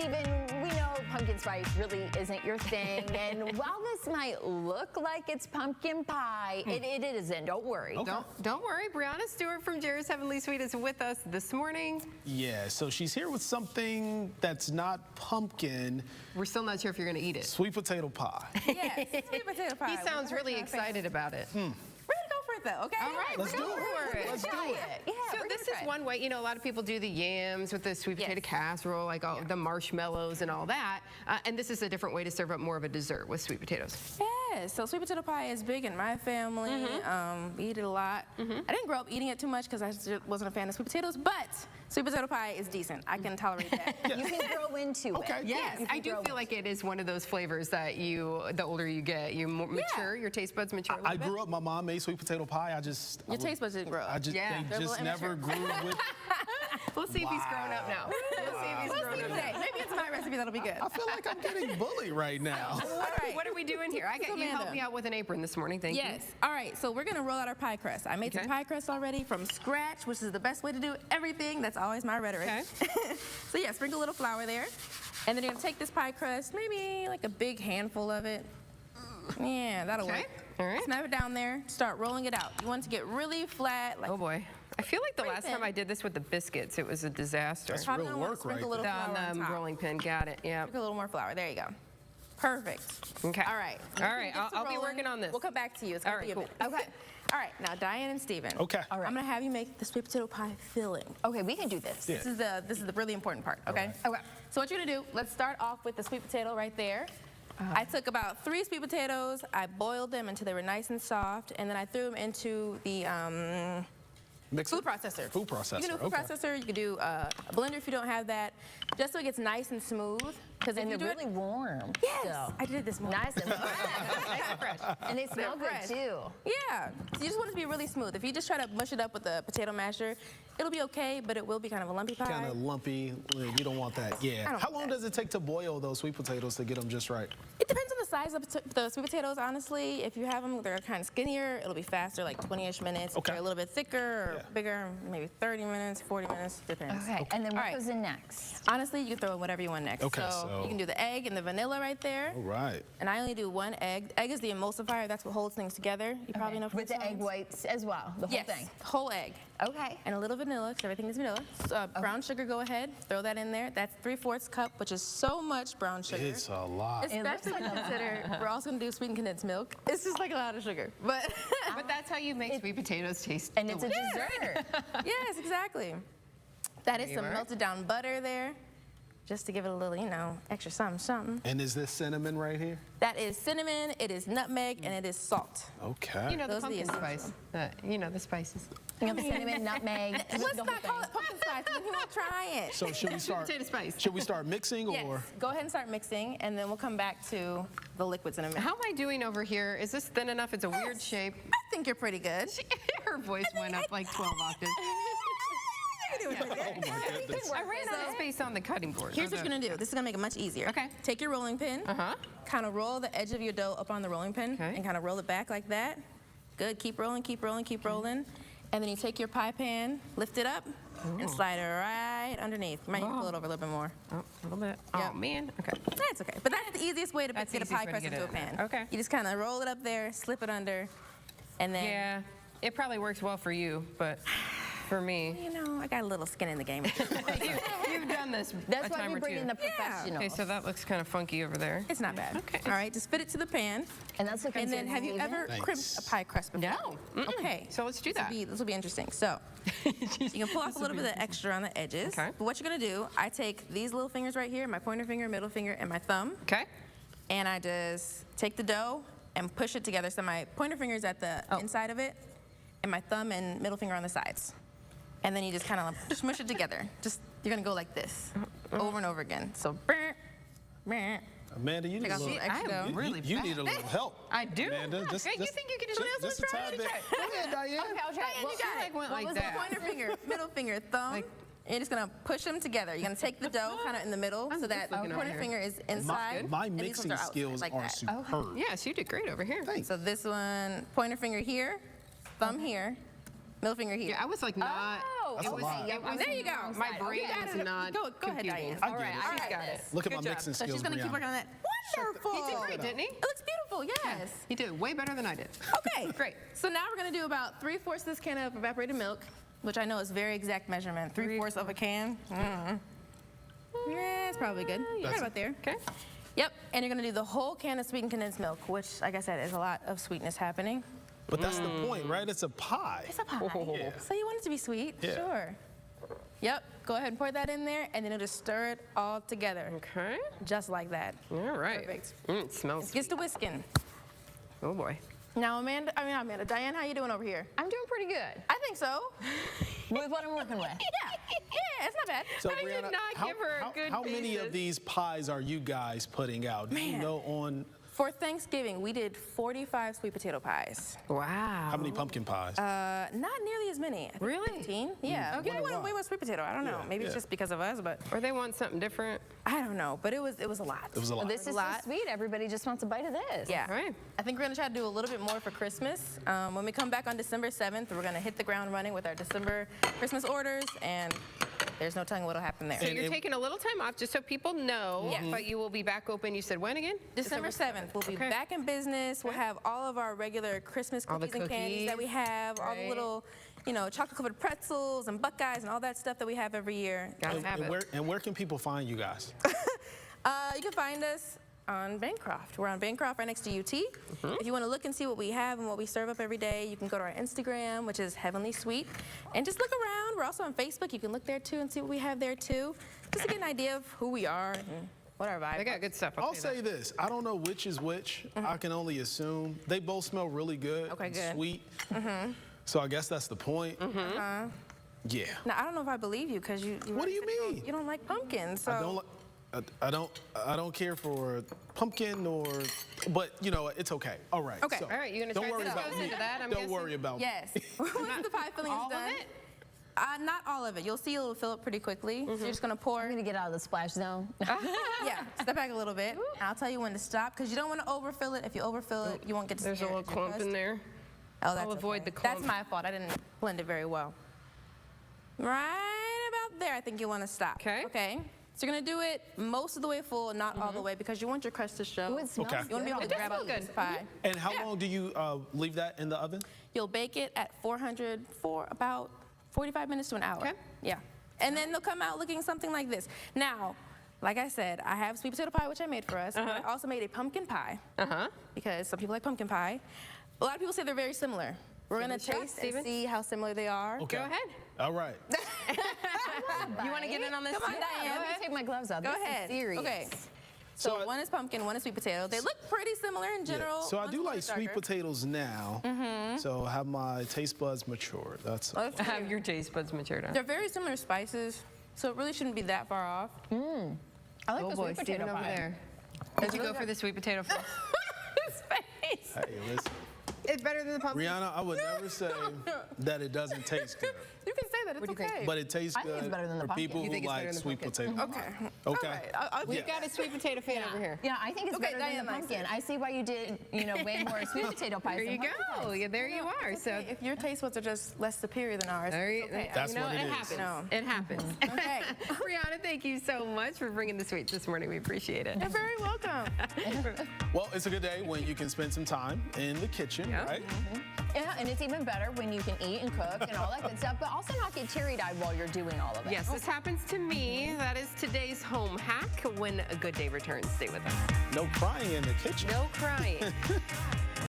Stephen, we know pumpkin spice really isn't your thing, and while this might look like it's pumpkin pie, it isn't. Don't worry. Okay. Don't worry. Brianna Stewart from Jera's Heavenly Sweet is with us this morning. Yeah, so she's here with something that's not pumpkin. We're still not sure if you're going to eat it. Sweet potato pie. Yes, sweet potato pie. He sounds really excited about it. We're gonna go for it though, okay? All right, Let's we're do going it. for it. Let's do it. Yeah, So we're this gonna is try one way, you know, a lot of people do the yams with the sweet potato casserole, like all the marshmallows and all that. And this is a different way to serve up more of a dessert with sweet potatoes. Yeah, so sweet potato pie is big in my family. We eat it a lot. I didn't grow up eating it too much because I just wasn't a fan of sweet potatoes, but sweet potato pie is decent. I can tolerate that. You can grow into Okay. it. Yes, I do feel like it is one of those flavors that the older you get, you more mature, your taste buds mature a little I bit. grew up, my mom made sweet potato pie. Your taste buds didn't grow up. Yeah. They just never grew with. We'll see if he's grown up now. We'll see if he's grown up now. Maybe it's my recipe that'll be good. I feel like I'm getting bullied right now. What are we doing here? You helped me out with an apron this morning, thank you. Yes. All right, so we're gonna roll out our pie crust. I made some pie crust already from scratch, which is the best way to do everything. That's always my rhetoric. Okay. So yeah, sprinkle a little flour there. And then you're gonna take this pie crust, maybe like a big handful of it. Yeah, that'll work. All right. Snap it down there, start rolling it out. You want it to get really flat. Like Oh boy. I feel like the Pretty last thin. time I did this with the biscuits, it was a disaster. That's probably real gonna wanna work sprinkle right a little flour On on the top. rolling pin, got it, yeah. Sprinkle a little more flour, there you go. Perfect. Okay. All right. All right, Get to I'll be rolling. working on this. We'll come back to you. It's gonna All be a right, minute. Okay. All right, now Diane and Steven. Okay. All right. I'm gonna have you make the sweet potato pie filling. Okay, we can do this. Yeah. This is the really important part, okay? Okay. So what you're gonna do, let's start off with the sweet potato right there. I took about 3 sweet potatoes, I boiled them until they were nice and soft, and then I threw them into the Mixer? food processor. Food processor. You can do a food processor, you can do a blender if you don't have that, just so it gets nice and smooth. Because And they're really warm. Yes, still. I did it this morning. Nice and fresh. And they smell good fresh. too. Yeah, so you just want it to be really smooth. If you just try to mush it up with a potato masher, it'll be okay, but it will be kind of a lumpy pie. Kind of lumpy. You don't want that. Yeah. don't How want long that. does it take to boil those sweet potatoes to get them just right? It depends on the size of the sweet potatoes, honestly. If you have them, they're kind of skinnier, it'll be faster, like 20-ish minutes. If Okay. they're a little bit thicker or Yeah. bigger, maybe 30 minutes, 40 minutes, depends. Okay, and then what All right. goes in next? Honestly, you can throw in whatever you want next. Okay, so so- you can do the egg and the vanilla right there. All right. And I only do 1 egg. Egg is the emulsifier. That's what holds things together. You probably know from With the egg songs. whites as well, the whole Yes, thing. whole egg. Okay. And a little vanilla, because everything is vanilla. So, brown sugar, go ahead, throw that in there. That's 3/4 cup, which is so much brown sugar. It's a lot. Especially when you consider we're also gonna do sweetened condensed milk. It's just like a lot of sugar. But But that's how you make sweet potatoes taste And it's a delicious. dessert. yes, exactly. That is you some are. melted down butter there, just to give it a little, extra something. And is this cinnamon right here? That is cinnamon, it is nutmeg, and it is salt. Okay. You know, the Those are the pumpkin essentials. spice. The spices. You know, the cinnamon, nutmeg. Let's the whole not call thing. it pumpkin spice, then he won't try it. So should we start? Potato spice. Should we start mixing Yes, or? go ahead and start mixing, and then we'll come back to the liquids in a minute. How am I doing over here? Is this thin enough? It's a weird shape. I think you're pretty good. Her voice went up like 12 octaves. Oh my goodness. I ran out of space on the cutting board. Here's what you're gonna do. This is gonna make it much easier. Okay. Take your rolling pin, kind of roll the edge of your dough up on the rolling pin, Okay. and kind of roll it back like that. Good, keep rolling, keep rolling, keep rolling. And then you take your pie pan, lift it up, and slide it right underneath. You might need to pull it over a little bit more. Oh, a little bit. Yep. Oh, man. Okay. That's okay. But that's the easiest way to That's get the a pie easiest way to crust get into a it in pan. there. Okay. You just kind of roll it up there, slip it under, and then, Yeah, it probably works well for you, but for me, I got a little skin in the game. you've done this That's a why time we or bring two. in the professionals. Okay, so that looks kind of funky over there. It's not bad. Okay. All right, just fit it to the pan. And that's looking And then, have you amazing. ever Thanks. crimped a pie crust before? No. Okay. So let's do that. This will be interesting. So, you can pull off a little bit of extra on the edges. Okay. But what you're gonna do, I take these little fingers right here, my pointer finger, middle finger, and my thumb, Okay. and I just take the dough and push it together. So my pointer finger is at the inside of it, and my thumb and middle finger on the sides. And then you just kind of smush it together. You're gonna go like this, over and over again. So, Amanda, you need Take a off little. some extra dough. really You need a little help. I do. Amanda, Okay, you think you can do this? Just a tad bit. Go ahead, Diane. I'll try it. You got it. went What like was that. the pointer finger, middle finger, thumb? Like- and you're just gonna push them together. You're gonna take the dough kind of in the middle so that looking over pointer here. finger is inside. My and these mixing ones are outside, skills like are that. superb. Yes, you did great over here. Thanks. So this one, pointer finger here, thumb here, middle finger here. Yeah, I was like not. Oh, That's a okay, lot. yep, I was There in you the go. wrong My side. brain Okay. is not Go ahead, computing. Diane. I get Alright, it. I She's got got it. this. Look at Good my job. mixing So skills, she's gonna keep Brianna. working on that. Wonderful. He did great, didn't he? It looks beautiful, yes. He did way better than I did. Okay, Great. So now we're gonna do about 3/4 of this can of evaporated milk, which I know is very exact measurement. 3/4 of a can. Yeah, it's probably good. Right about there. Okay. Yep, and you're gonna do the whole can of sweetened condensed milk, which, like I said, is a lot of sweetness happening. But that's the point, right? It's a pie. It's a pie. Yeah. So you want it to be sweet? Yeah. Sure. Yep, go ahead and pour that in there, and then you'll just stir it all together. Okay. Just like that. All right. Perfect. It smells. Gets to whisking. Oh boy. Now, Amanda, Diane, how you doing over here? I'm doing pretty good I think so. with what I'm working with. Yeah, it's not bad. So, I did Brianna, not give her a good how many basis. of these pies are you guys putting out? Do you Man. know on For Thanksgiving, we did 45 sweet potato pies. Wow. how many pumpkin pies? Not nearly as many. I think Really? 15. Yeah. Okay. We wanted way more sweet potato. I don't know. Yeah, Maybe it's yeah. just because of us, but Or they want something different. I don't know. But it was a lot. It was a lot. This is so lot. sweet. Everybody just wants a bite of this. Yeah. All right. I think we're gonna try to do a little bit more for Christmas. When we come back on December 7th, we're gonna hit the ground running with our December Christmas orders, and there's no telling what'll happen there. So you're taking a little time off just so people know, Yes. but you will be back open. You said when again? December 7th, we'll be Okay. back in business. We'll have all of our regular Christmas All the cookies and candies that we cookies, have, all the right. little, chocolate-covered pretzels and Buckeyes and all that stuff that we have every year. Gotta have it. Where can people find you guys? You can find us on Bancroft. We're on Bancroft right next to UT. Mm-hmm. If you want to look and see what we have and what we serve up every day, you can go to our Instagram, which is Heavenly Sweet, and just look around. We're also on Facebook. You can look there too and see what we have there too, just to get an idea of who we are and what our vibe They is. got good stuff. I'll say this. I don't know which is which. I can only assume. They both smell really good. Okay, and good. Sweet. So I guess that's the point. Yeah. Now, I don't know if I believe you because you. What do you mean? You don't like pumpkins, so. I don't. I don't care for pumpkin but it's okay. All right. Okay. So, All right, you gonna don't try worry this about goes me. into that, I'm Don't guessing? worry about me. Yes. Once the pie filling is All of done. it? Not all of it. You'll see it'll fill up pretty quickly. So you're just gonna pour. I'm gonna get out of the splash zone. Yeah, step back a little bit. And I'll tell you when to stop because you don't want to overfill it. If you overfill it, you won't get to There's a see little clump in there. Oh, that's I'll avoid okay. the clump. That's my fault. I didn't blend it very well. Right about there, I think you want to stop. Okay. Okay. So you're gonna do it most of the way full, not all the way, because you want your crust to show. Ooh, it smells Okay. You want to be able to It does grab smell out this good. pie. And how long do you leave that in the oven? You'll bake it at 400 for about 45 minutes to an hour. Okay. Yeah. And then they'll come out looking something like this. Now, like I said, I have sweet potato pie, which I made for us. But I also made a pumpkin pie because some people like pumpkin pie. A lot of people say they're very similar. We're gonna Stephen, taste Stephen? and see how similar they are. Okay. Go ahead. All right. You want to get in on this? Come on, too? Diane. Let me take my gloves off. Go This is ahead. serious. Okay. So So one is pumpkin, one is sweet potato. They look pretty similar in general. So I One's do a little like sweet darker. potatoes now. So have my taste buds matured. That's all. Let's see. Have your taste buds matured on. They're very similar spices, so it really shouldn't be that far off. I like Oh the boy, sweet potato Stephen over pie. there. Did you go for the sweet potato first? His face. Hey, listen. It's better than the pumpkin. Rihanna, I would never say that it doesn't taste good. You can say that. It's What do you think? okay. But it tastes I think good it's better than the for pumpkin. people You who think it's better like than the sweet pumpkin? potato. Okay. Okay. All right. I'll We've yeah. got a sweet potato fan over here. Yeah, I think it's Okay, better than Diane the likes pumpkin. it. I see why you did, way more sweet potato pies. There than you pumpkin go. pies. Yeah, there you are. It's So okay. If your taste buds are just less superior than ours, there it's you, okay. That's you know, what it it is. happens. No. It happens. Okay. Brianna, thank you so much for bringing the sweets this morning. We appreciate it. You're very welcome. Well, it's a good day when you can spend some time in the kitchen, Yeah. right? Yeah, and it's even better when you can eat and cook and all that good stuff, but also not get teary-eyed while you're doing all of it. Yes, this happens to me. That is today's home hack when a good day returns. Stay with us. No crying in the kitchen. No crying.